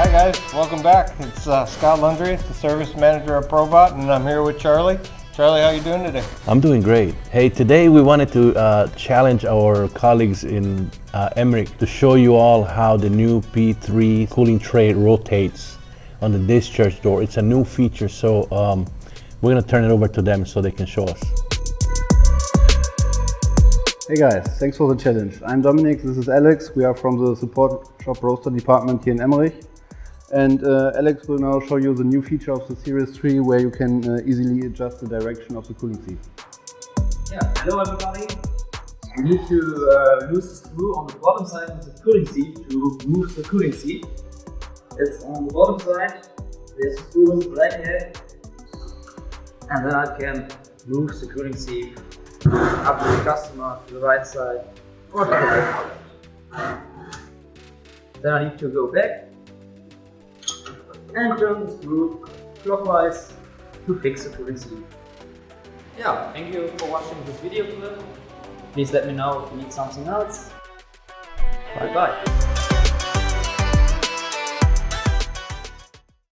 Hi guys, welcome back. It's Scott Lundry, the service manager at Probat, and I'm here with Charlie. Charlie, how you doing today? I'm doing great. Hey, today we wanted to challenge our colleagues in Emmerich to show you all how the new P3 cooling tray rotates on the discharge door. It's a new feature, so we're gonna turn it over to them so they can show us. Hey guys, thanks for the challenge. I'm Dominic, this is Alex. We are from the support shop roaster department here in Emmerich. And Alex will now show you the new feature of the Series 3 where you can easily adjust the direction of the cooling seat. Yeah, hello everybody. You need to lose the screw on the bottom side of the cooling seat to move the cooling seat. It's on the bottom side, there's a screw with a black head, and then I can move the cooling seat up to the customer to the right side or to the left. Then I need to go back and turn the screw clockwise to fix the cooling seat. Yeah, thank you for watching this video clip. Please let me know if you need something else. Bye bye.